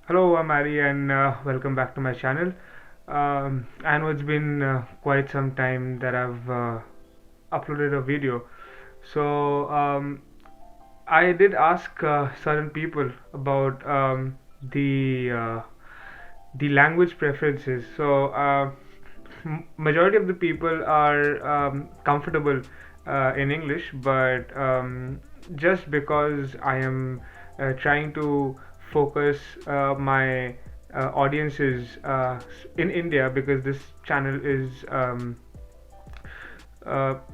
Hello, I'm Ari, and welcome back to my channel. I know it's been quite some time that I've uploaded a video. So I did ask certain people about the language preferences. So majority of the people are comfortable in English, but just because I am trying to focus my audiences in India, because this channel is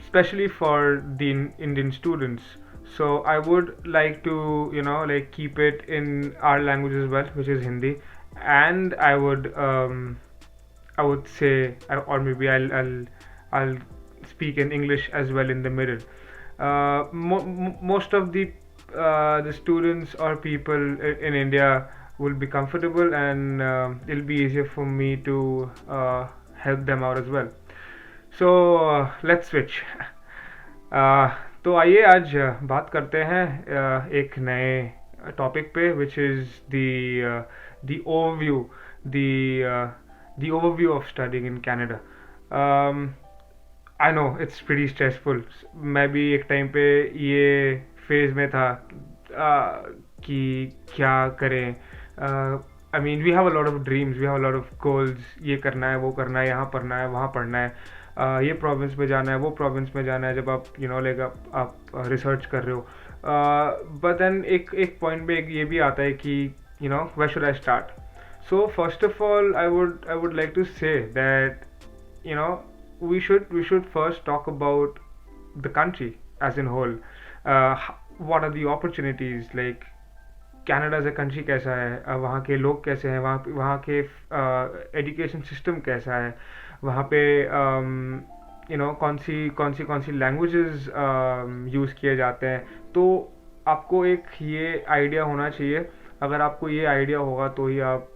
especially for the Indian students. So I would like to, like keep it in our language as well, which is Hindi, and I would say, or maybe I'll speak in English as well in the middle. Most of the students or people in India will be comfortable, and it'll be easier for me to help them out as well. So let's switch uh, तो आइए आज बात करते हैं एक नए topic पे, which is the overview the overview of studying in Canada. I know it's pretty stressful. मैं भी एक टाइम पे ये फेज में था कि क्या करें. I mean we have a lot of dreams, we have a lot of goals. ये करना है, वो करना है, यहाँ पढ़ना है, वहाँ पढ़ना है, ये प्रोविंस में जाना है, वो प्रोविंस में जाना है, जब आप लाइक आप रिसर्च कर रहे हो. बट देन एक पॉइंट पे ये भी आता है कि where should I start. So first of all I would like to say that you know we should first talk about the country as in whole. What are the opportunities, like Canada as a country कैसा है, वहाँ के लोग कैसे हैं, वहाँ के education system कैसा है, वहाँ पे कौन सी लैंग्वेजेस यूज़ किए जाते हैं. तो आपको एक ये आइडिया होना चाहिए. अगर आपको ये आइडिया होगा तो ही आप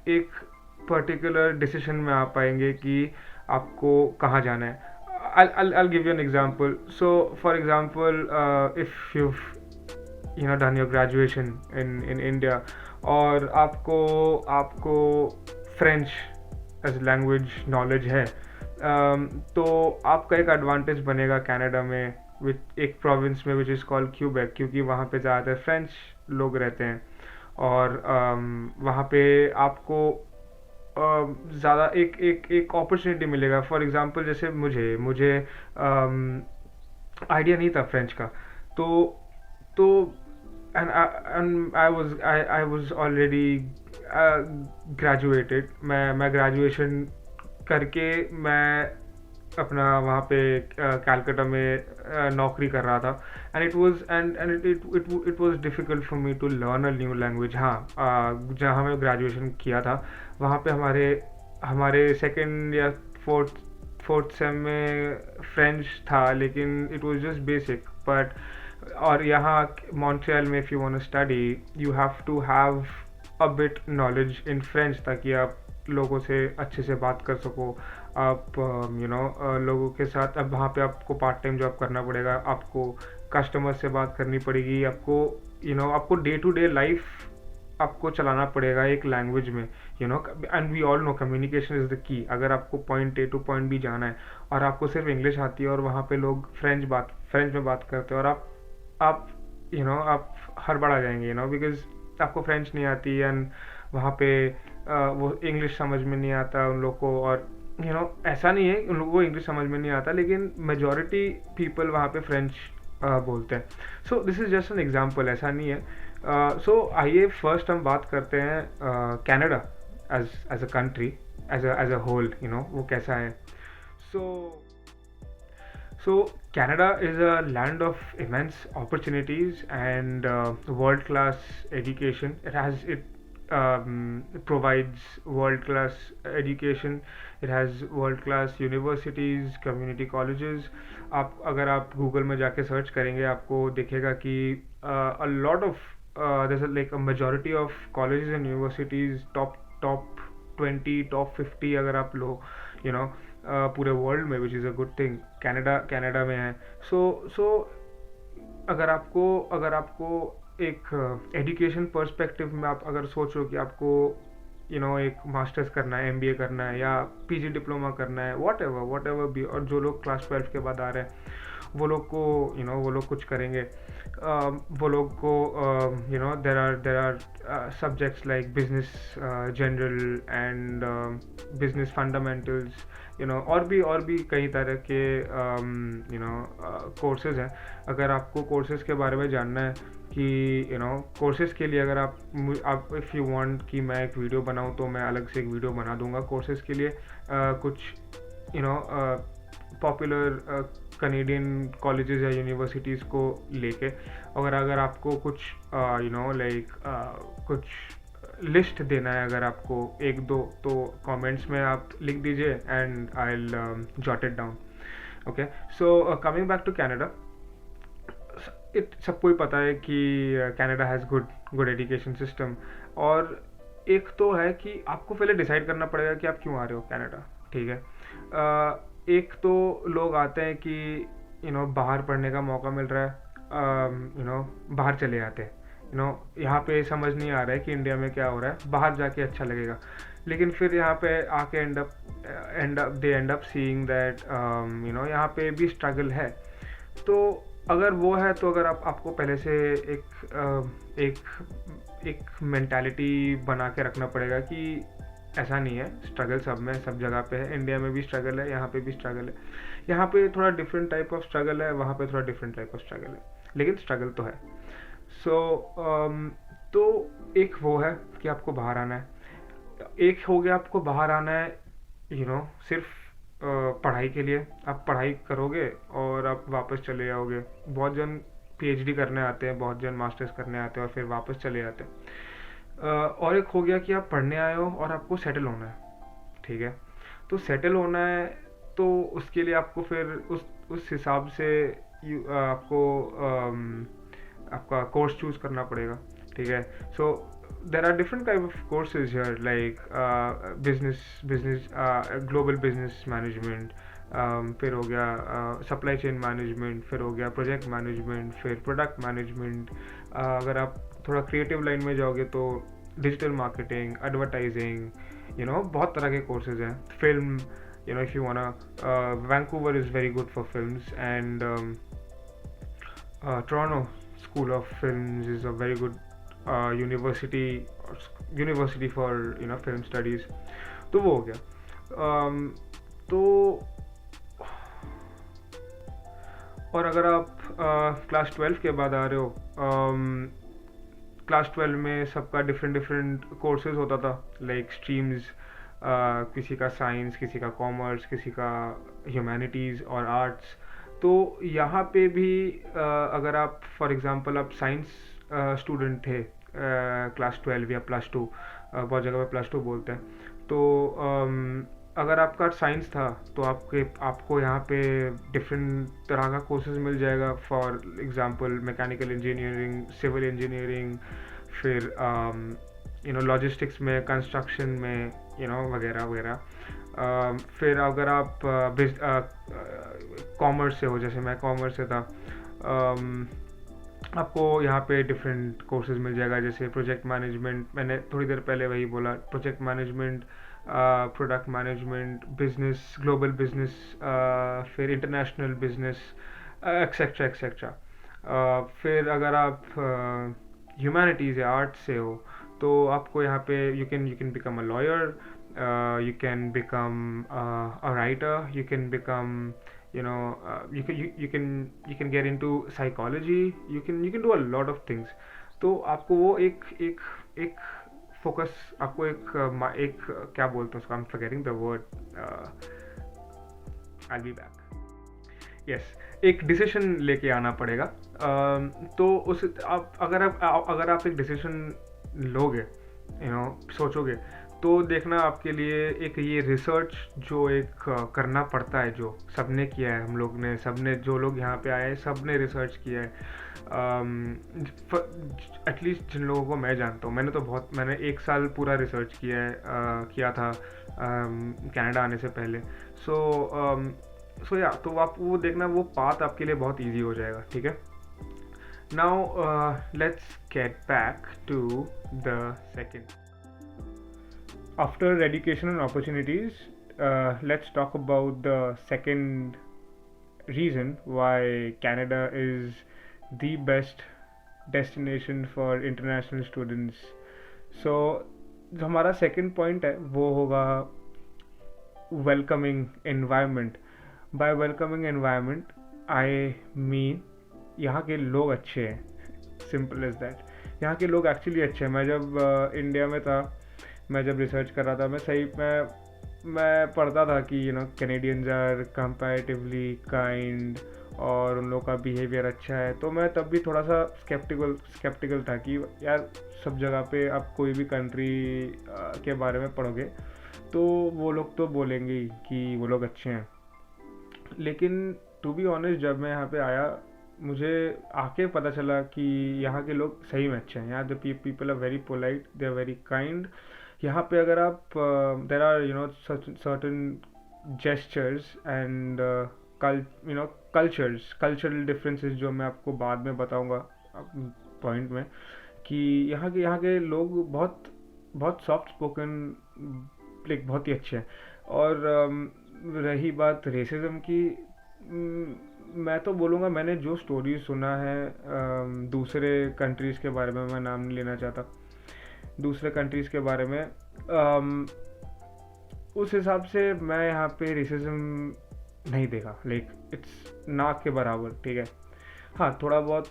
एक पर्टिकुलर डिसीजन में आ पाएंगे कि आपको कहाँ जाना है. I'll give you an example. So for example, if you've done your graduation in India, और आपको फ्रेंच एज लैंग्वेज नॉलेज है, तो आपका एक एडवांटेज बनेगा कनाडा में, विच एक प्रोविंस में विच इज़ कॉल्ड क्यूबेक, क्योंकि वहाँ पे ज़्यादातर फ्रेंच लोग रहते हैं. और वहाँ पे आपको ज़्यादा एक अपॉर्चुनिटी मिलेगा. फॉर एग्जांपल जैसे मुझे आइडिया नहीं था फ्रेंच का. तो and I was already graduated. मैं ग्रेजुएशन करके मैं अपना वहाँ पे कैलकाटा में नौकरी कर रहा था. And it was and it was difficult for me to learn a new language. हाँ, जहाँ मैं ग्रेजुएशन किया था वहाँ पे हमारे सेकेंड या फोर्थ सेम में फ्रेंच था, लेकिन it was just basic. But और यहाँ मॉन्ट्रियल में if you want to study, you have to have a bit knowledge in French, ताकि आप लोगों से अच्छे से बात कर सको. आप लोगों के साथ, अब वहाँ पे आपको पार्ट टाइम जॉब करना पड़ेगा, आपको कस्टमर से बात करनी पड़ेगी, आपको डे टू डे लाइफ आपको चलाना पड़ेगा एक लैंग्वेज में. And we all know communication is the key. अगर आपको point A to point B जाना है और आपको सिर्फ इंग्लिश आती है और वहाँ पे लोग फ्रेंच में बात करते हैं, और आप आप हड़बड़ा जाएंगे, बिकॉज आपको फ्रेंच नहीं आती. एंड वहाँ पे वो इंग्लिश समझ में नहीं आता उन लोग को. और ऐसा नहीं है उन लोगों को इंग्लिश समझ में नहीं आता, लेकिन मेजॉरिटी पीपल वहाँ पे फ्रेंच बोलते हैं. So this is just an example, ऐसा नहीं है. सो आइए फर्स्ट हम बात करते हैं Canada as a country, as a whole, वो कैसा है. सो Canada is a land of immense opportunities and world-class education. It provides world-class education. It has world-class universities, community colleges. आप अगर आप गूगल में जाके सर्च करेंगे, आपको दिखेगा कि a lot of there's like a majority of colleges and universities, top 20, top 50 अगर आप लो, पूरे वर्ल्ड में, which is a good thing. Canada में है. सो अगर आपको एक एजुकेशन पर्सपेक्टिव में आप अगर सोचो कि आपको एक मास्टर्स करना है, एमबीए करना है, या पीजी डिप्लोमा करना है, वॉट एवर भी, और जो लोग क्लास 12 के बाद आ रहे हैं वो लोग को वो लोग कुछ करेंगे। वो लोग को there are subjects like business general and business fundamentals, और भी कई तरह के कोर्सेज हैं। अगर आपको कोर्सेज के बारे में जानना है कि कोर्सेज के लिए, अगर आप इफ़ यू वांट कि मैं एक वीडियो बनाऊं, तो मैं अलग से एक वीडियो बना दूंगा कोर्सेज के लिए, कुछ पॉपुलर कनेडियन कॉलेजेस या यूनिवर्सिटीज़ को लेके। अगर आपको कुछ लाइक कुछ लिस्ट देना है अगर आपको एक दो, तो कमेंट्स में आप लिख दीजिए and I will jot it down. Okay, so coming back to Canada, सबको ही पता है कि Canada has good education system. और एक तो है कि आपको पहले डिसाइड करना पड़ेगा कि आप क्यों आ रहे हो कनाडा, ठीक है। एक तो लोग आते हैं कि बाहर पढ़ने का मौका मिल रहा है, बाहर चले जाते हैं। यहाँ पे समझ नहीं आ रहा है कि इंडिया में क्या हो रहा है, बाहर जाके अच्छा लगेगा। लेकिन फिर यहाँ पे आके दे एंड अप सीइंग दैट यहाँ पे भी स्ट्रगल है। तो अगर वो है, तो अगर आपको पहले से एक मेंटालिटी बना के रखना पड़ेगा कि ऐसा नहीं है, स्ट्रगल सब जगह पे है। इंडिया में भी स्ट्रगल है, यहाँ पे भी स्ट्रगल है। यहाँ पे थोड़ा डिफरेंट टाइप ऑफ स्ट्रगल है, वहाँ पे थोड़ा डिफरेंट टाइप ऑफ स्ट्रगल है, लेकिन स्ट्रगल तो है। तो एक वो है कि आपको बाहर आना है। एक हो गया आपको बाहर आना है सिर्फ पढ़ाई के लिए। आप पढ़ाई करोगे और आप वापस चले जाओगे। बहुत जन पीएचडी करने आते हैं, बहुत जन मास्टर्स करने आते हैं और फिर वापस चले जाते हैं। और एक हो गया कि आप पढ़ने आए हो और आपको सेटल होना है, ठीक है। तो सेटल होना है, तो उसके लिए आपको फिर उस हिसाब से आपका कोर्स चूज़ करना पड़ेगा, ठीक है। सो there are different type of courses here, like global business management, फिर हो गया supply chain management, फिर हो गया project management, फिर product management। अगर आप थोड़ा creative लाइन में जाओगे तो digital marketing, advertising, बहुत तरह के courses हैं। film, if you wanna, Vancouver is very good for films, and Toronto School of Films is a very good university for film studies. तो वो हो गया। तो और अगर आप क्लास 12 के बाद आ रहे हो, क्लास 12 में सबका डिफरेंट कोर्सेज होता था, लाइक स्ट्रीम्स। किसी का साइंस, किसी का कॉमर्स, किसी का ह्यूमैनिटीज़ और आर्ट्स। तो यहाँ पे भी अगर आप फॉर एग्जांपल आप साइंस स्टूडेंट थे क्लास 12 या +2, बहुत जगह पे +2 बोलते हैं। तो अगर आपका साइंस था तो आपको यहाँ पे डिफरेंट तरह का कोर्सेज मिल जाएगा। For example mechanical engineering, civil engineering, फिर लॉजिस्टिक्स में, कंस्ट्रक्शन में, वगैरह वगैरह। फिर अगर आप कॉमर्स से हो, जैसे मैं कॉमर्स से था, आपको यहाँ पे डिफरेंट कोर्सेज मिल जाएगा, जैसे प्रोजेक्ट मैनेजमेंट, मैंने थोड़ी देर पहले वही बोला, project management, product management, business, global business, फिर इंटरनेशनल बिजनेस, एक्सेट्रा एक्सेट्रा। फिर अगर आप ह्यूमैनिटीज़ या आर्ट्स से हो, तो आपको यहाँ पे you can become a lawyer, you can become a writer, you can become you can get into psychology, you can do a lot of things। तो आपको वो एक फोकस, आपको एक क्या बोलते हैं उसको, I'm forgetting the word, I'll be back, yes, एक डिसीजन लेके आना पड़ेगा। तो उस अगर आप एक डिसीजन लोगे, सोचोगे, तो देखना आपके लिए एक ये रिसर्च जो एक करना पड़ता है, जो सबने किया है, हम लोग ने, सबने, जो लोग यहाँ पे आए सबने रिसर्च किया है। एटलीस्ट जिन लोगों को मैं जानता हूँ, मैंने 1 साल पूरा रिसर्च किया था कनाडा आने से पहले। सो या तो आप वो देखना, वो पाथ आपके लिए बहुत ईजी हो जाएगा, ठीक है। Now, let's get back to the second. After education and opportunities, let's talk about the second reason why Canada is the best destination for international students. So जो हमारा सेकंड पॉइंट है वो होगा welcoming environment. By welcoming environment I mean यहाँ के लोग अच्छे हैं. Simple is that. यहाँ के लोग एक्चुअली अच्छे हैं. मैं जब इंडिया में था, मैं जब रिसर्च कर रहा था, मैं पढ़ता था कि कैनेडियंस आर कंपैरेटिवली काइंड और उन लोगों का बिहेवियर अच्छा है. तो मैं तब भी थोड़ा सा स्केप्टिकल था कि यार सब जगह पे आप कोई भी कंट्री के बारे में पढ़ोगे तो वो लोग तो बोलेंगे ही कि वो लोग अच्छे हैं. लेकिन टू बी ऑनेस्ट जब मैं यहाँ पे आया मुझे आके पता चला कि यहाँ के लोग सही में अच्छे हैं. यहाँ the people are very polite, they are very kind. यहाँ पे अगर आप there are certain gestures and cultural differences जो मैं आपको बाद में बताऊंगा पॉइंट में, कि यहाँ के लोग बहुत बहुत सॉफ्ट स्पोकन, लाइक बहुत ही अच्छे हैं. और रही बात रेसिज्म की, मैं तो बोलूँगा मैंने जो स्टोरीज सुना है दूसरे कंट्रीज़ के बारे में, मैं नाम नहीं लेना चाहता, दूसरे कंट्रीज़ के बारे में, उस हिसाब से मैं यहाँ पे रेसिज्म नहीं देखा. लाइक इट्स नाक के बराबर. ठीक है, हाँ थोड़ा बहुत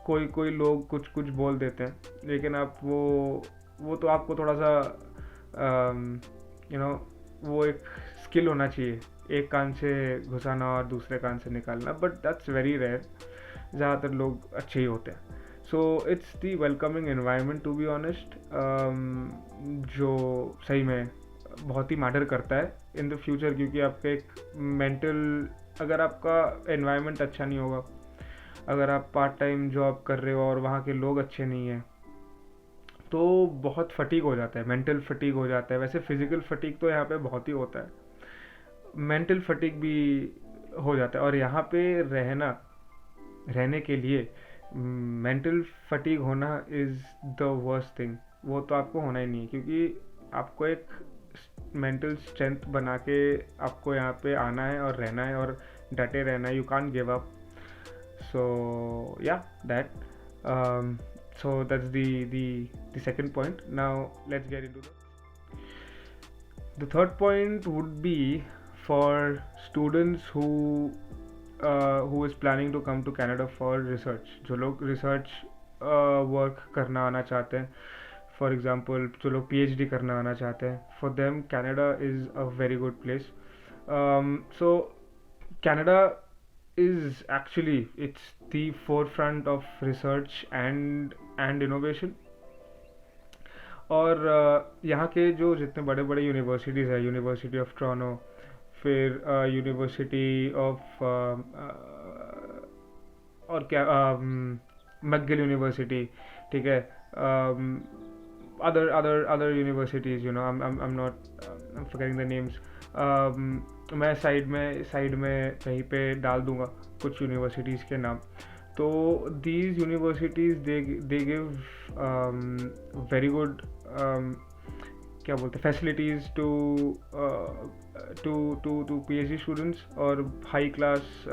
कोई लोग कुछ बोल देते हैं, लेकिन आप वो तो आपको थोड़ा सा वो एक स्किल होना चाहिए, एक कान से घुसाना और दूसरे कान से निकालना. But that's very rare. ज़्यादातर लोग अच्छे ही होते हैं. So it's the welcoming environment to be honest, जो सही में बहुत ही मैटर करता है इन द फ्यूचर. क्योंकि आपका एक मेंटल, अगर आपका एनवायरनमेंट अच्छा नहीं होगा, अगर आप पार्ट टाइम जॉब कर रहे हो और वहाँ के लोग अच्छे नहीं हैं, तो बहुत फटीग हो जाता है, मेंटल फटीग हो जाता है. वैसे फिजिकल फटीग तो यहाँ पे बहुत ही होता है, मेंटल फटीग भी हो जाता है. और यहाँ पे रहने के लिए मेंटल फटीग होना इज़ द वर्स्ट थिंग. वो तो आपको होना ही नहीं है, क्योंकि आपको एक मेंटल स्ट्रेंथ बना के आपको यहाँ पे आना है और रहना है और डटे रहना है. You can't give up. So या that, so that's the second point. Now let's get into the third point. Would be for students who is planning to come to Canada for research. जो लोग research work करना आना चाहते हैं, for example जो लोग PhD करना आना चाहते हैं, for them Canada is a very good place. So Canada is actually, it's the forefront of research and innovation. और यहाँ के जो जितने बड़े बड़े यूनिवर्सिटीज़ है, यूनिवर्सिटी ऑफ टोरंटो, फिर यूनिवर्सिटी ऑफ और क्या, मैकगिल यूनिवर्सिटी, ठीक है, other universities, I'm not I'm forgetting the names. मैं साइड में कहीं पे डाल दूंगा कुछ यूनिवर्सिटीज़ के नाम. तो these universities they give very good, क्या बोलते हैं, फैसिलिटीज़ टू PhD स्टूडेंट्स. और हाई क्लास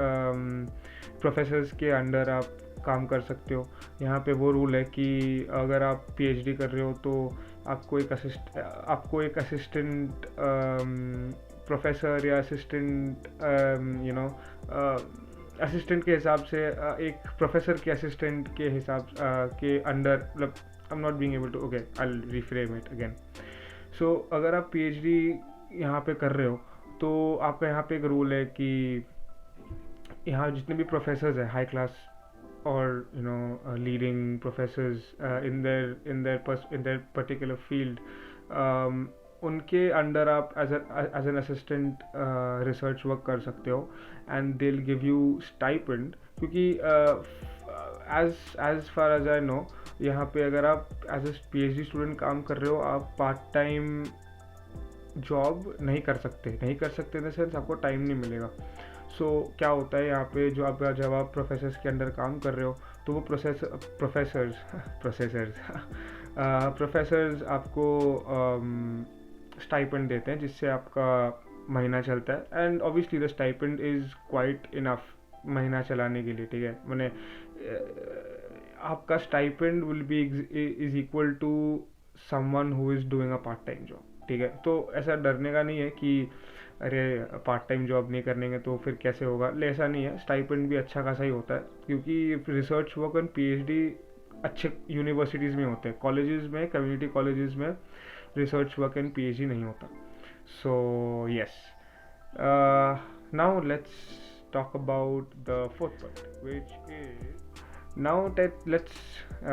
प्रोफेसर्स के अंडर आप काम कर सकते हो. यहाँ पे वो रूल है कि अगर आप PhD कर रहे हो तो आपको एक असिस्टेंट प्रोफेसर या असिस्टेंट के हिसाब से, एक प्रोफेसर के असिस्टेंट के हिसाब के अंडर, मतलब I am not being able to, okay I will reframe it again. So अगर आप PhD यहाँ पे कर रहे हो तो आपका यहाँ पे एक रूल है कि यहाँ जितने भी प्रोफेसर्स हैं हाई क्लास और leading professors in their particular field, उनके अंडर आप as an assistant research work कर सकते हो, and they'll give you stipend. क्योंकि as far as I know, यहाँ पे अगर आप as a PhD student काम कर रहे हो, आप पार्ट टाइम जॉब नहीं कर सकते इन द सेंस आपको टाइम नहीं मिलेगा. सो क्या होता है यहाँ पे, जब आप प्रोफेसर्स के अंडर काम कर रहे हो तो वो प्रोफेसर्स प्रोसेसर्स प्रोफेसर्स आपको स्टाइपेंड देते हैं जिससे आपका महीना चलता है, and obviously the stipend is quite enough महीना चलाने के लिए, ठीक है। मैंने आपका stipend will be is equal to someone who is doing a part time job, ठीक है। तो ऐसा डरने का नहीं है कि अरे पार्ट टाइम जॉब नहीं करनेंगे तो फिर कैसे होगा, ऐसा नहीं है। स्टाइपेंड भी अच्छा खासा ही होता है, क्योंकि रिसर्च वर्क और पीएचडी अच्छे यूनिवर्सिटीज़ में होते हैं। कॉलेजेस में, कम्युनिटी कॉलेजेस में रिसर्च वर्क एंड पीएचडी नहीं होता। So yes, now let's talk about the fourth point, which is now that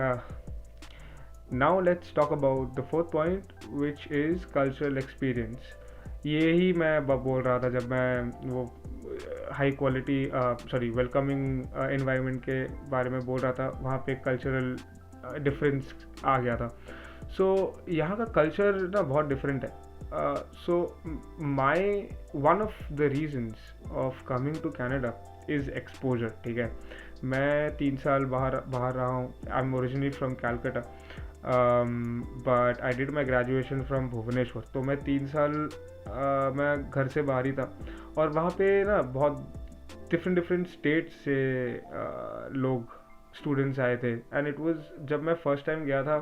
uh, let's talk about the fourth point, which is cultural experience. ये ही मैं बोल रहा था जब मैं वो हाई क्वालिटी वेलकमिंग एनवायरनमेंट के बारे में बोल रहा था, वहाँ पे कल्चरल डिफरेंस आ गया था। सो यहाँ का कल्चर ना बहुत डिफरेंट है। So my one of the reasons of coming to Canada is exposure, ठीक है। मैं 3 साल बाहर रहा हूँ। I am originally from Calcutta, but I did my graduation from Bhubaneswar. तो मैं 3 साल मैं घर से बाहर ही था, और वहाँ पे ना बहुत डिफरेंट स्टेट से लोग स्टूडेंट्स आए थे, एंड इट वाज, जब मैं फर्स्ट टाइम गया था,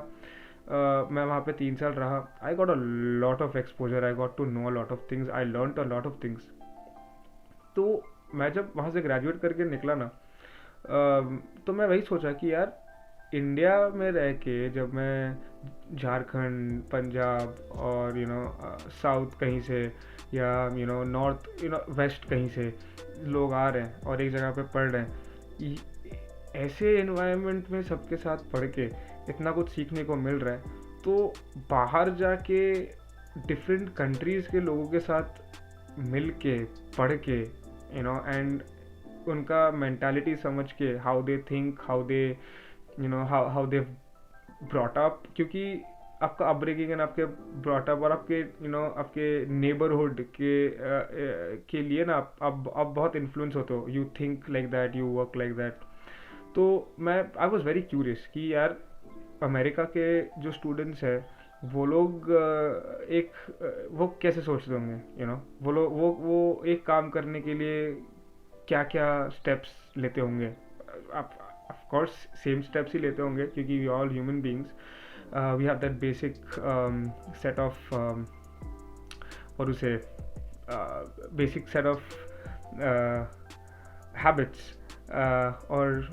मैं वहाँ पे 3 साल रहा। I got a lot of exposure, I got to know a lot of things, I learned a lot of things. तो मैं जब वहाँ से ग्रेजुएट करके निकला ना, तो मैं वही सोचा कि यार इंडिया में रह के जब मैं झारखंड, पंजाब और साउथ कहीं से, या नॉर्थ, वेस्ट कहीं से लोग आ रहे हैं और एक जगह पे पढ़ रहे हैं, ऐसे एनवायरनमेंट में सबके साथ पढ़ के इतना कुछ सीखने को मिल रहा है, तो बाहर जाके डिफरेंट कंट्रीज़ के लोगों के साथ मिल के, पढ़ के, एंड उनका मेंटालिटी समझ के, how they think, how they how they brought up, क्योंकि आपका अपब्रिंगिंग एंड आपके ब्रॉट अप और आपके आपके नेबरहुड के लिए ना आप बहुत इन्फ्लुएंस होते हो। You think like that, you work like that. तो मैं आई वॉज वेरी क्यूरियस कि यार अमेरिका के जो स्टूडेंट्स हैं वो लोग वो कैसे सोचते होंगे, वो लोग वो एक काम करने के लिए क्या क्या स्टेप्स लेते होंगे। आप ऑफ कोर्स सेम स्टेप्स ही लेते होंगे, क्योंकि we all human beings, we have that basic set of और उसे बेसिक सेट ऑफ हैबिट्स और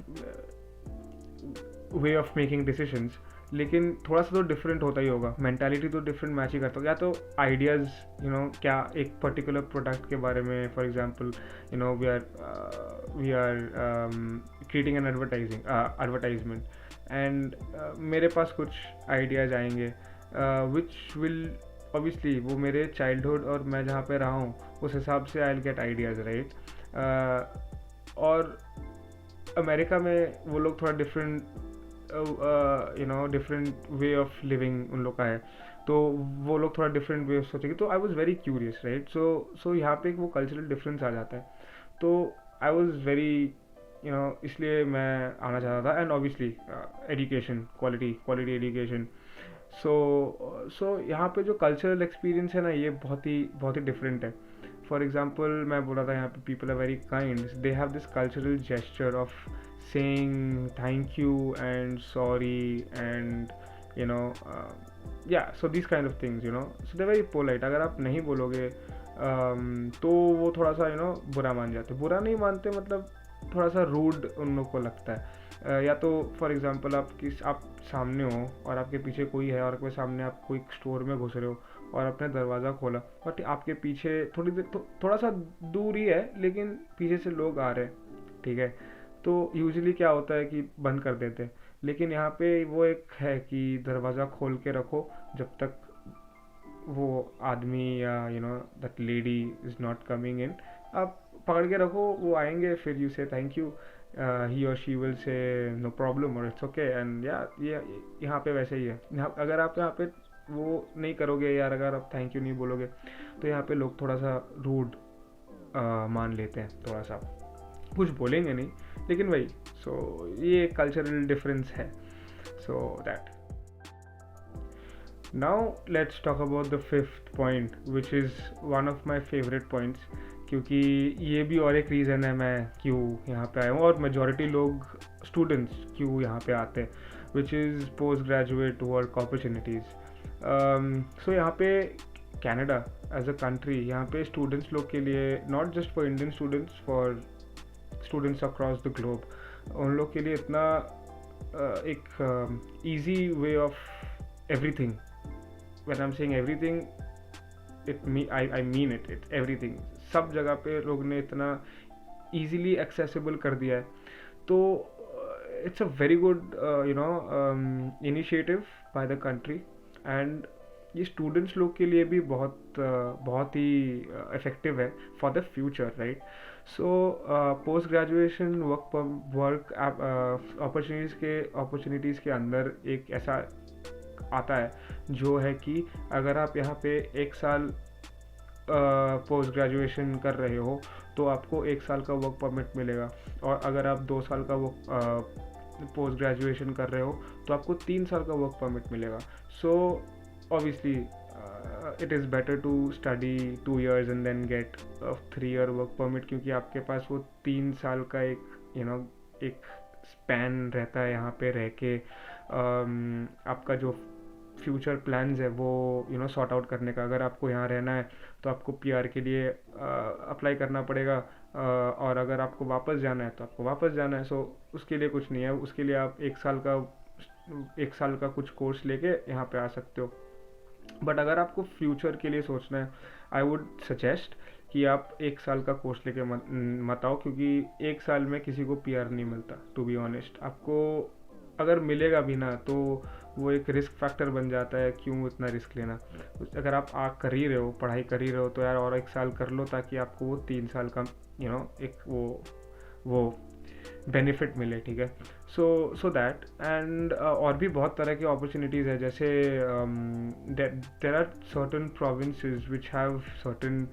वे ऑफ मेकिंग डिसीजंस। लेकिन थोड़ा सा तो डिफरेंट होता ही होगा, मेंटालिटी तो डिफरेंट मैच ही करता होगा। या तो आइडियाज़, क्या एक पर्टिकुलर प्रोडक्ट के बारे में, for example we are creating an advertisement, and मेरे पास कुछ आइडियाज़ आएंगे विच विल ऑब्वियसली, वो मेरे चाइल्डहुड और मैं जहाँ पे रहा हूँ उस हिसाब से I will get ideas, right. और अमेरिका में वो लोग थोड़ा different different way of living उन लोग का है, तो वो लोग थोड़ा डिफरेंट वे सोचेंगे। तो I was very curious, right. So यहाँ पे वो कल्चरल डिफरेंस आ जाता है। तो आई वॉज वेरी इसलिए मैं आना चाहता था, and obviously education, quality education. So यहाँ पे जो कल्चरल एक्सपीरियंस है ना, ये बहुत ही डिफरेंट है। फॉर एग्जाम्पल मैं बोला था, यहाँ पे people are very kind, they have this cultural gesture of saying thank you and sorry and so these kind of things, so they're very polite. अगर आप नहीं बोलोगे तो वो थोड़ा सा बुरा मान जाते, बुरा नहीं मानते, मतलब थोड़ा सा रूड उन लोग को लगता है। या तो फॉर एग्जांपल आप सामने हो और आपके पीछे कोई है, और आपके सामने आप कोई स्टोर में घुस रहे हो और आपने दरवाज़ा खोला, बट आपके पीछे थोड़ी देर थोड़ा सा दूर ही है, लेकिन पीछे से लोग आ रहे हैं, ठीक है। तो यूजुअली क्या होता है कि बंद कर देते हैं, लेकिन यहाँ पे वो एक है कि दरवाज़ा खोल के रखो जब तक वो आदमी या that lady is not coming in. आप पकड़ के रखो, वो आएंगे, फिर यू से थैंक यू, ही और she will say no problem और इट्स ओके। एंड ये यहाँ पे वैसे ही है। अगर आप यहाँ पे वो नहीं करोगे यार, अगर आप थैंक यू नहीं बोलोगे, तो यहाँ पे लोग थोड़ा सा रूड मान लेते हैं थोड़ा सा। कुछ बोलेंगे नहीं, लेकिन वही, सो ये कल्चरल डिफरेंस है. So that. Now let's talk about the fifth point, which is one of my favorite points, क्योंकि ये भी और एक रीज़न है मैं क्यों यहाँ पे आया हूँ और मेजॉरिटी लोग स्टूडेंट्स क्यों यहाँ पे आते हैं, which is post graduate work opportunities. So यहाँ पे कनाडा एज अ कंट्री, यहाँ पे स्टूडेंट्स लोग के लिए, not just for Indian students, for students across the globe, उन लोग के लिए इतना एक easy way of everything. When I'm saying everything, I mean it. It's everything. सब जगह पे लोग ने इतना easily accessible कर दिया है. तो it's a very good initiative by the country, and ये students लोग के लिए भी बहुत ही effective है for the future, right? So post graduation work opportunities के अंदर एक ऐसा आता है जो है कि अगर आप यहाँ पे एक साल पोस्ट ग्रेजुएशन कर रहे हो तो आपको एक साल का वर्क परमिट मिलेगा, और अगर आप 2 साल का पोस्ट ग्रेजुएशन कर रहे हो तो आपको 3 साल का वर्क परमिट मिलेगा. So obviously it is better to study 2 years and then get 3 year work permit, क्योंकि आपके पास वो 3 साल का एक स्पैन रहता है यहाँ पे रह के आपका जो फ्यूचर प्लान्स है वो सॉर्ट आउट करने का. अगर आपको यहाँ रहना है तो आपको PR के लिए अप्लाई करना पड़ेगा, और अगर आपको वापस जाना है तो आपको वापस जाना है. सो उसके लिए कुछ नहीं है, उसके लिए आप एक साल का कुछ कोर्स लेके यहाँ पे आ सकते हो. बट अगर आपको फ्यूचर के लिए सोचना है, आई वुड सजेस्ट कि आप एक साल का कोर्स लेके मत आओ, क्योंकि एक साल में किसी को PR नहीं मिलता, टू बी ऑनेस्ट. आपको अगर मिलेगा भी ना तो वो एक रिस्क फैक्टर बन जाता है, क्यों इतना रिस्क लेना. अगर आप कर ही रहे हो, पढ़ाई कर ही रहे हो, तो यार और एक साल कर लो ताकि आपको वो 3 साल का एक वो बेनिफिट मिले, ठीक है. सो दैट, एंड और भी बहुत तरह की अपॉर्चुनिटीज़ है, जैसे there are certain provinces which have certain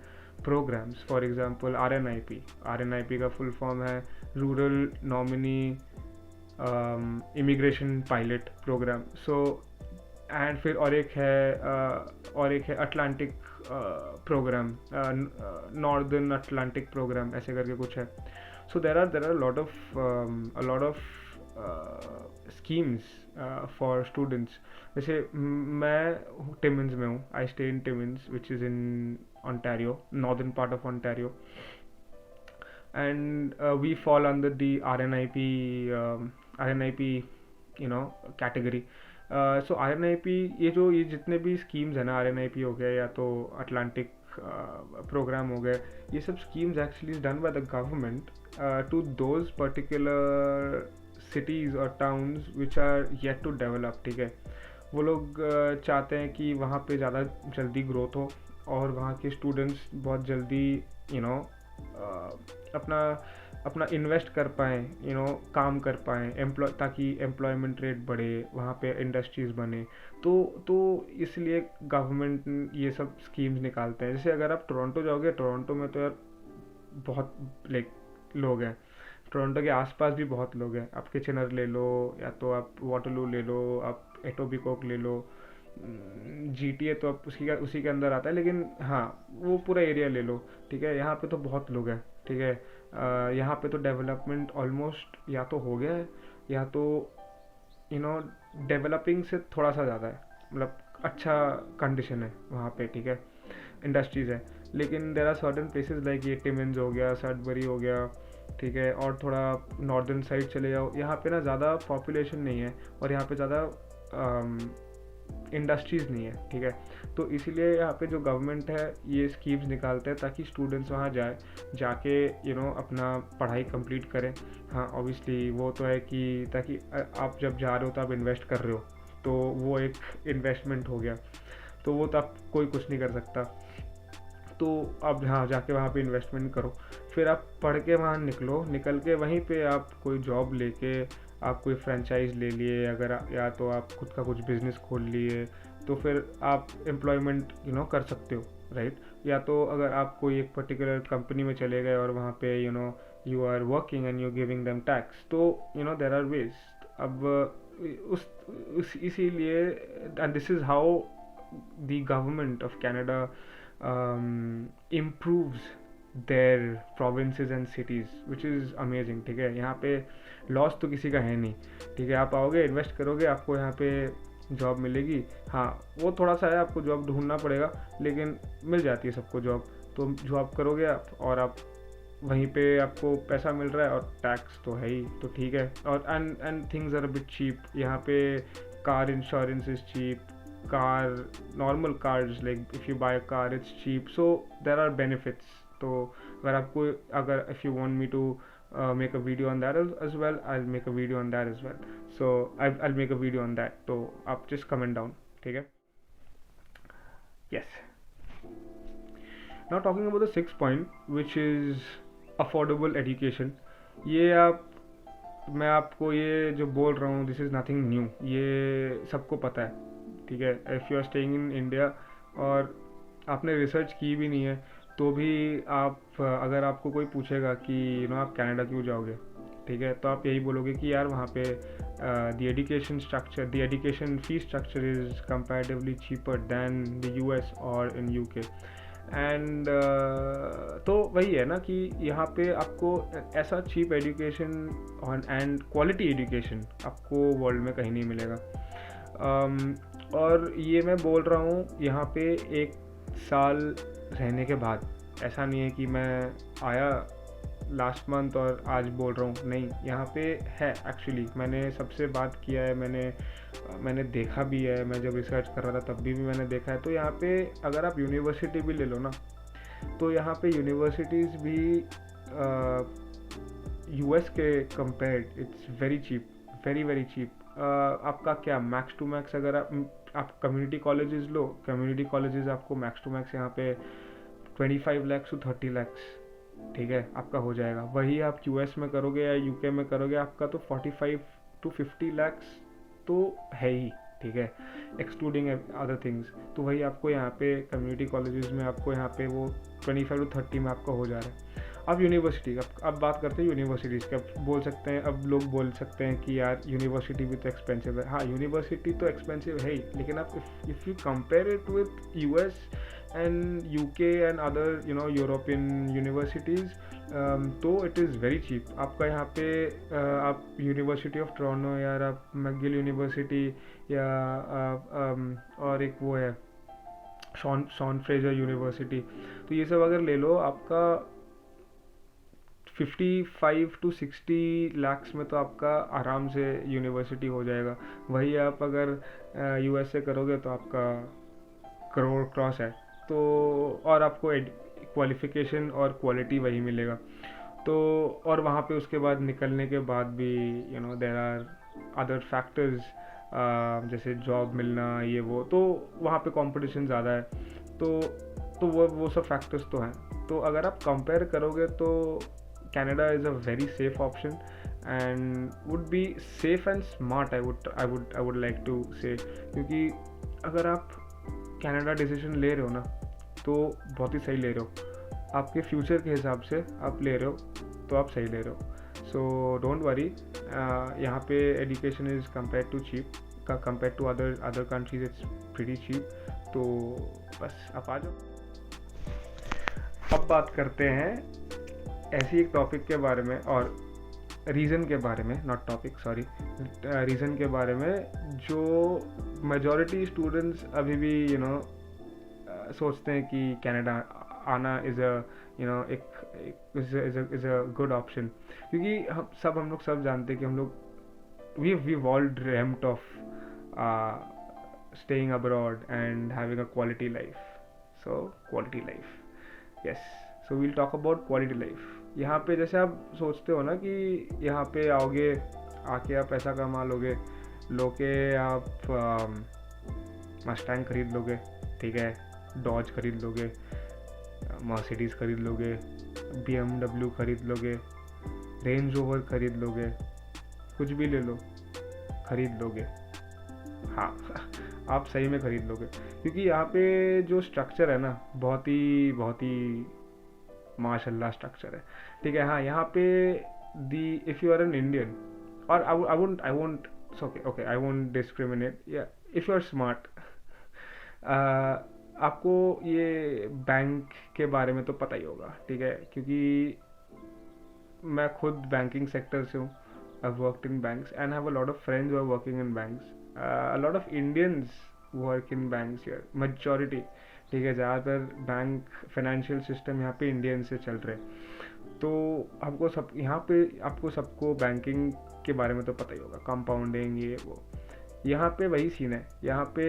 programs. For example, RNIP का फुल फॉर्म है rural nominee immigration pilot program. So and फिर और एक है Atlantic program, northern Atlantic program, ऐसे करके कुछ है. So there are lot of schemes for students. जैसे मैं टिमिन्स में हूँ, I stay in Timmins which is in Ontario, northern part of Ontario, and we fall under the RNIP category. So RNIP, ये जितने भी schemes है ना, RNIP हो गया या तो Atlantic program हो गया, ये सब schemes actually is done by the government to those particular cities or towns which are yet to develop, ठीक है. वो लोग चाहते हैं कि वहाँ पे ज़्यादा जल्दी ग्रोथ हो और वहाँ के स्टूडेंट्स बहुत जल्दी अपना इन्वेस्ट कर पाएँ, काम कर पाएँ, ताकि एम्प्लॉयमेंट रेट बढ़े, वहाँ पे इंडस्ट्रीज़ बने. तो इसलिए गवर्नमेंट ये सब स्कीम्स निकालते हैं. जैसे अगर आप टोरंटो जाओगे, टोरंटो में तो यार बहुत लोग हैं. टोरंटो के आसपास भी बहुत लोग हैं. आप किचनर ले लो, या तो आप वाटरलू ले लो, आप एटोबिकोक ले लो, GTA तो अब उसी के अंदर आता है, लेकिन हाँ वो पूरा एरिया ले लो, ठीक है. यहाँ पे तो बहुत लोग हैं, ठीक है. यहाँ पे तो डेवलपमेंट ऑलमोस्ट या तो हो गया है या तो डेवलपिंग से थोड़ा सा ज़्यादा है, मतलब अच्छा कंडीशन है वहाँ पे, ठीक है. इंडस्ट्रीज़ है, लेकिन there are certain places like ये टिमिन्स हो गया, सडबरी हो गया, ठीक है. और थोड़ा नॉर्दर्न साइड चले जाओ, यहाँ पे ना ज़्यादा पॉपुलेशन नहीं है और यहाँ पे ज़्यादा इंडस्ट्रीज़ नहीं है, ठीक है. तो इसीलिए यहाँ पे जो गवर्नमेंट है ये स्कीम्स निकालते हैं ताकि स्टूडेंट्स वहाँ जाके अपना पढ़ाई कंप्लीट करें. हाँ ऑब्वियसली वो तो है कि ताकि आप जब जा रहे हो तो आप इन्वेस्ट कर रहे हो, तो वो एक इन्वेस्टमेंट हो गया, तो वो तो आप कोई कुछ नहीं कर सकता. तो आप हाँ जाके वहाँ पे इन्वेस्टमेंट करो, फिर आप पढ़ के वहाँ निकल के वहीं पे आप कोई जॉब लेके आप कोई फ्रेंचाइज ले लिए, अगर या तो आप खुद का कुछ बिजनेस खोल लिए, तो फिर आप एम्प्लॉयमेंट कर सकते हो, राइट. या तो अगर आप कोई एक पर्टिकुलर कंपनी में चले गए और वहाँ पे you are working and you're giving them tax. तो there are ways. अब उस इसीलिए, and this is how the government of Canada improves their provinces and cities, which is amazing. ठीक है, यहाँ पे लॉस तो किसी का है नहीं. ठीक है, आप आओगे, इन्वेस्ट करोगे, आपको यहाँ पे जॉब मिलेगी. हाँ, वो थोड़ा सा है, आपको जॉब ढूंढना पड़ेगा, लेकिन मिल जाती है सबको जॉब. तो जॉब करोगे आप, और आप वहीं पे आपको पैसा मिल रहा है, और टैक्स तो है ही, तो ठीक है. और and things are a bit cheap यहाँ पे. Car insurance is cheap. Car, normal cars, like if you buy car it's cheap. So there are benefits. तो अगर if you want me to make a video on that as well, I'll make a video on that as well. So I'll make a video on that. तो आप just comment down. ठीक है. Yes. Now talking about the sixth point, which is affordable education. ये मैं आपको ये जो बोल रहा हूँ, this is nothing new. ये सबको पता है. ठीक है. If you are staying in India और आपने रिसर्च की भी नहीं है, तो भी आप, अगर आपको कोई पूछेगा कि आप कनाडा क्यों जाओगे, ठीक है, तो आप यही बोलोगे कि यार वहाँ पे the education fee structure is comparatively cheaper then the US और इन यूके. एंड तो वही है ना कि यहाँ पे आपको ऐसा cheap education and quality education आपको वर्ल्ड में कहीं नहीं मिलेगा. और ये मैं बोल रहा हूँ यहाँ पे 1 साल रहने के बाद. ऐसा नहीं है कि मैं आया लास्ट मंथ और आज बोल रहा हूँ, नहीं. यहाँ पे है एक्चुअली, मैंने सबसे बात किया है, मैंने देखा भी है. मैं जब रिसर्च कर रहा था तब भी मैंने देखा है. तो यहाँ पे अगर आप यूनिवर्सिटी भी ले लो ना, तो यहाँ पे यूनिवर्सिटीज़ भी यूएस के compared it's very cheap, very very cheap. आपका क्या मैक्स टू मैक्स, अगर आप कम्युनिटी कॉलेजेस लो, कम्युनिटी कॉलेजेस आपको मैक्स टू मैक्स यहाँ पे 25 lakhs to 30 lakhs, ठीक है, आपका हो जाएगा. वही आप यूएस में करोगे या यूके में करोगे, आपका तो 45 to 50 lakhs तो है ही. ठीक है, एक्सक्लूडिंग अदर थिंग्स. तो वही आपको यहाँ पे कम्युनिटी कॉलेजेस में आपको यहाँ पे वो 25 to 30 में आपका हो जा रहा है. अब यूनिवर्सिटी, अब बात करते हैं यूनिवर्सिटीज़ की. अब बोल सकते हैं, अब लोग बोल सकते हैं कि यार यूनिवर्सिटी भी तो एक्सपेंसिव है. हाँ, यूनिवर्सिटी तो एक्सपेंसिव है ही, लेकिन आप if you compare it with US and UK and other European universities, तो it is very cheap. आपका यहाँ पे आप यूनिवर्सिटी ऑफ टोरंटो, यार आप मैकगिल यूनिवर्सिटी, या और एक वो है शॉन फ्रेजर यूनिवर्सिटी, तो ये सब अगर ले लो, आपका 55 to 60 lakhs में तो आपका आराम से यूनिवर्सिटी हो जाएगा. वही आप अगर यूएस से करोगे तो आपका करोड़ क्रॉस है. तो और आपको क्वालिफिकेशन और क्वालिटी वही मिलेगा. तो और वहाँ पे उसके बाद निकलने के बाद भी देयर आर अदर फैक्टर्स, जैसे जॉब मिलना, ये वो, तो वहाँ पे कंपटीशन ज़्यादा है. तो वो सब फैक्टर्स तो हैं. तो अगर आप कंपेयर करोगे तो Canada is a very safe option and would be safe and smart, I would like to say. क्योंकि अगर आप कनाडा डिसीजन ले रहे हो ना, तो बहुत ही सही ले रहे हो. आपके फ्यूचर के हिसाब से आप ले रहे हो, तो आप सही ले रहे हो. So don't worry. यहाँ पे education is compare to cheap, compare to other countries it's pretty cheap. तो बस आप आ जाओ. अब बात करते हैं ऐसी एक टॉपिक के बारे में, और रीज़न के बारे में, नॉट टॉपिक, सॉरी, रीज़न के बारे में, जो मेजॉरिटी स्टूडेंट्स अभी भी सोचते हैं कि कनाडा आना इज़ अ गुड ऑप्शन. क्योंकि हम लोग सब जानते हैं कि हम लोग we all dreamed of staying abroad and having a quality life. So quality life, yes. So we'll talk about quality life. यहाँ पे जैसे आप सोचते हो ना कि यहाँ पे आओगे, आके आप पैसा कमा लोगे, आप मस्टैंग खरीद लोगे, ठीक है, डॉज खरीद लोगे, मर्सिडीज़ खरीद लोगे, BMW खरीद लोगे, रेंज रोवर खरीद लोगे, कुछ भी ले लो, खरीद लोगे. हाँ, आप सही में खरीद लोगे. क्योंकि यहाँ पे जो स्ट्रक्चर है ना, बहुत ही माशाल्लाह स्ट्रक्चर है, ठीक है। हाँ, यहाँ पे the if you are an Indian, और I won't okay I won't discriminate, या इफ़ यू आर स्मार्ट, आपको ये बैंक के बारे में तो पता ही होगा, ठीक है, क्योंकि मैं खुद बैंकिंग सेक्टर से हूँ। I've worked in banks and have a lot of friends who are working in banks. A lot of Indians work in banks here, majority, ठीक है। ज़्यादातर बैंक फाइनेंशियल सिस्टम यहाँ पे इंडियन से चल रहे हैं। तो आपको सब यहाँ पे आपको सबको बैंकिंग के बारे में तो पता ही होगा, कंपाउंडिंग ये वो। यहाँ पे वही सीन है, यहाँ पे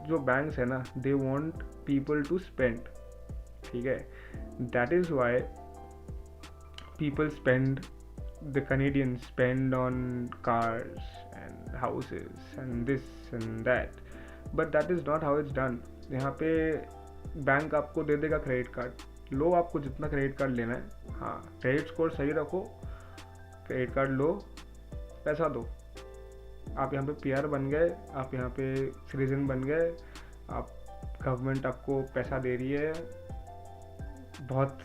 जो बैंक्स है ना, they want people to spend, ठीक है। That is why people spend, the Canadians spend on cars and houses and this and that, but that is not how it's done. यहाँ पे बैंक आपको दे देगा क्रेडिट कार्ड, लो आपको जितना credit card लेना है, हाँ क्रेडिट स्कोर सही रखो, क्रेडिट कार्ड लो, पैसा दो, आप यहाँ पे पीआर बन गए, आप यहाँ पे सिटीजन बन गए, आप गवर्नमेंट आपको पैसा दे रही है, बहुत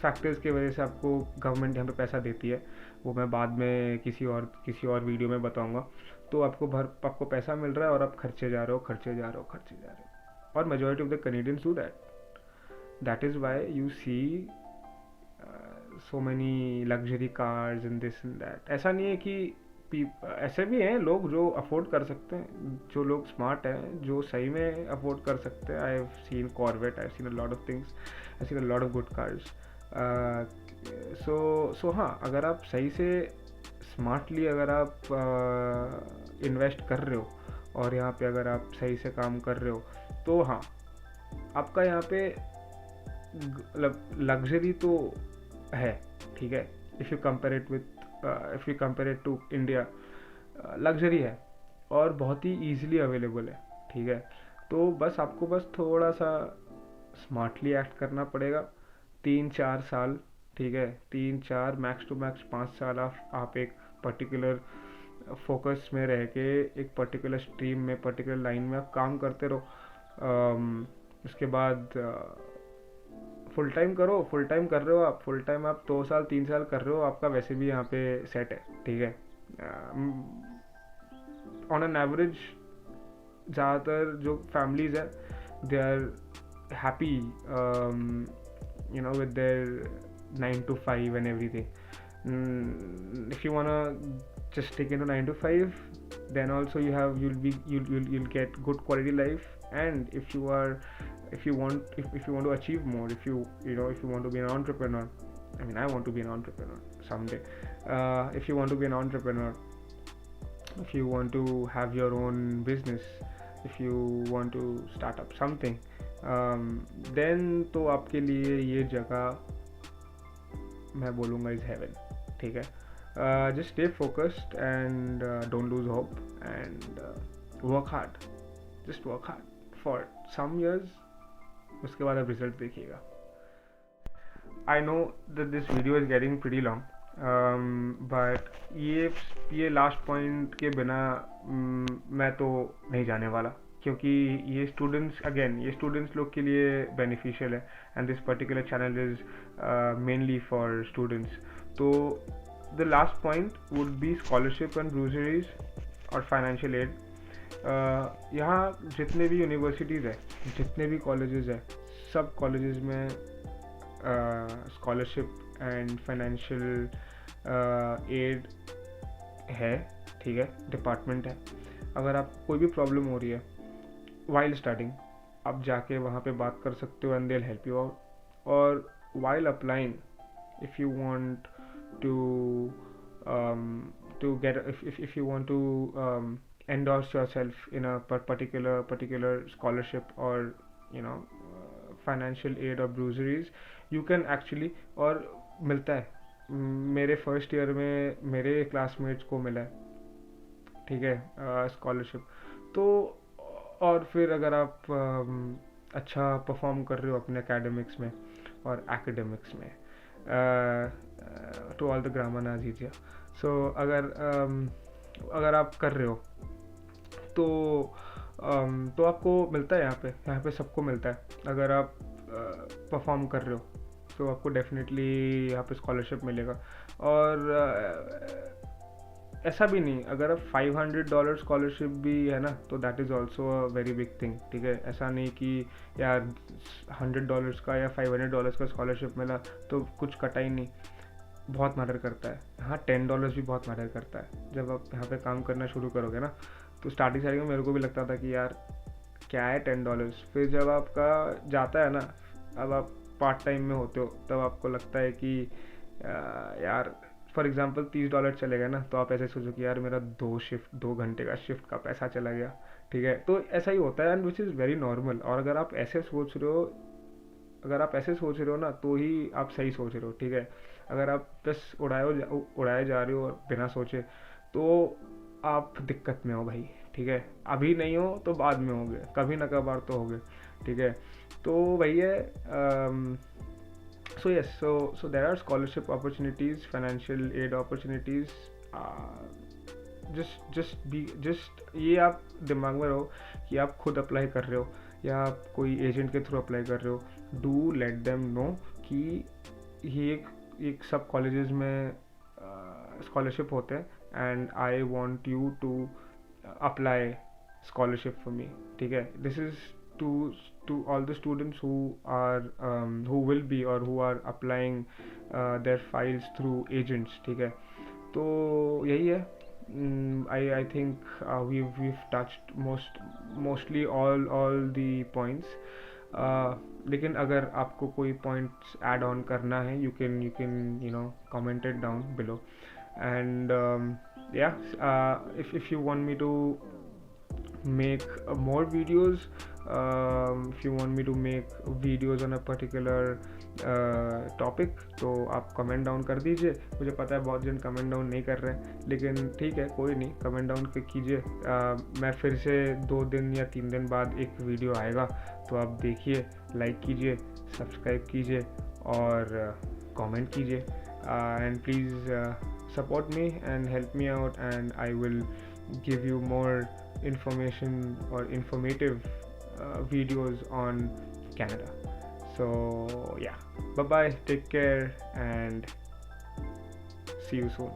फैक्टर्स की वजह से आपको गवर्नमेंट यहाँ पे पैसा देती है, वो मैं बाद में किसी और वीडियो में बताऊंगा। तो आपको पैसा मिल रहा है और आप खर्चे जा रहे हो, और majority of the Canadians do that is why you see so many luxury cars and this and that. ऐसा नहीं है कि ऐसे भी हैं लोग जो अफोर्ड कर सकते हैं, जो लोग स्मार्ट हैं, जो सही में अफोर्ड कर सकते हैं। I have seen Corvette, I have seen a lot of things, I have seen a lot of good cars. So हाँ, अगर आप सही से स्मार्टली अगर आप इन्वेस्ट कर रहे हो और यहाँ पे अगर आप सही से काम कर रहे हो, तो हाँ आपका यहाँ पे लग्जरी तो है, ठीक है। If you compare it to India, luxury है और बहुत ही ईजिली अवेलेबल है, ठीक है। तो आपको बस थोड़ा सा स्मार्टली एक्ट करना पड़ेगा, 3-4 साल, ठीक है, 3-4 मैक्स टू मैक्स 5 साल आप एक पर्टिकुलर फोकस में रह के एक पर्टिकुलर स्ट्रीम में, पर्टिकुलर लाइन में आप काम करते रहो। उसके बाद फुल टाइम कर रहे हो आप, फुल टाइम आप 2 साल 3 साल कर रहे हो, आपका वैसे भी यहाँ पे सेट है, ठीक है। ऑन एन एवरेज ज़्यादातर जो फैमिलीज है, they are happy with their 9 to 5 and everything. If you wanna just stick into 9 to 5, then also you'll get good quality life. And if you want to achieve more, if you want to be an entrepreneur, I mean, I want to be an entrepreneur someday. If you want to be an entrepreneur, if you want to have your own business, if you want to start up something, then तो आपके लिए ये जगह मैं बोलूँगा is heaven, ठीक है। Just stay focused and don't lose hope and work hard, just work hard for some years, उसके बाद आप रिजल्ट देखिएगा। I know that this video is getting pretty long, but ये लास्ट पॉइंट के बिना मैं तो नहीं जाने वाला, क्योंकि ये स्टूडेंट्स लोग के लिए बेनिफिशियल है, and this particular channel is mainly for students. तो the last point would be scholarship and bursaries और फाइनेंशियल एड। यहाँ जितने भी यूनिवर्सिटीज़ है, जितने भी कॉलेजेस है, सब कॉलेजेस में स्कॉलरशिप एंड फाइनेंशियल एड है, ठीक है, डिपार्टमेंट है। अगर आपको कोई भी प्रॉब्लम हो रही है वाइल स्टार्टिंग, आप जाके वहाँ पे बात कर सकते हो and they will help you out. और while applying, if you want to get if you want to endorse yourself in a particular scholarship or financial aid or bursaries, you can actually, और मिलता है। मेरे first year में मेरे classmates को मिला है, ठीक है, स्कॉलरशिप। तो और फिर अगर आप अच्छा परफॉर्म कर रहे हो अपने एकेडमिक्स में और एकेडमिक्स में, टू ऑल द ग्रामर नाजीजिया, सो अगर आप कर रहे हो तो आपको मिलता है, यहाँ पे सबको मिलता है। अगर आप परफॉर्म कर रहे हो सो आपको डेफिनेटली यहाँ पे स्कॉलरशिप मिलेगा। और ऐसा भी नहीं, अगर आप $500 स्कॉलरशिप भी है ना, तो that is also a very big thing, ठीक है। ऐसा नहीं कि यार $100 का या $500 का स्कॉलरशिप मिला तो कुछ कटा ही नहीं, बहुत मैटर करता है। हाँ, $10 भी बहुत मैटर करता है। जब आप यहाँ पे काम करना शुरू करोगे ना, तो स्टार्टिंग में मेरे को भी लगता था कि यार क्या है $10। फिर जब आपका जाता है ना, अब आप पार्ट टाइम में होते हो, तब आपको लगता है कि यार फॉर एग्जांपल $30 चलेगा ना, तो आप ऐसे सोचो कि यार मेरा 2 घंटे का शिफ्ट का पैसा चला गया, ठीक है। तो ऐसा ही होता है, and which is very normal. और अगर आप ऐसे सोच रहे हो, ना, तो ही आप सही सोच रहे हो, ठीक है। अगर आप बस उड़ाए जा रहे हो और बिना सोचे, तो आप दिक्कत में हो भाई, ठीक है। अभी नहीं हो तो बाद में होगे, कभी ना कभार तो होगे, ठीक है। तो वही है। So yes, so there are scholarship opportunities, financial aid opportunities. Just ये आप दिमाग में रहो कि आप खुद अप्लाई कर रहे हो या आप कोई एजेंट के थ्रू अप्लाई कर रहे हो। डू लेट देम नो कि ये एक सब कॉलेजेस में स्कॉलरशिप होते हैं, and I want you to apply scholarship for me, ठीक है। This is to all the students who will be or who are applying their files through agents, ठीक है। तो यही है। I think we've touched mostly all the points. लेकिन अगर आपको कोई points add on करना है, you can comment it down below. And yeah, if you want me to make more videos, if you want me to make videos on a particular topic, तो आप comment down कर दीजिए। मुझे पता है बहुत जन कमेंट डाउन नहीं कर रहे हैं, लेकिन ठीक है, कोई नहीं, कमेंट डाउन कीजिए। मैं फिर से 2 दिन या 3 दिन बाद एक वीडियो आएगा, तो आप देखिए, लाइक कीजिए, सब्सक्राइब कीजिए और कमेंट कीजिए। And please support me and help me out, and I will give you more information or informative videos on Canada. So yeah, bye bye, take care, and see you soon.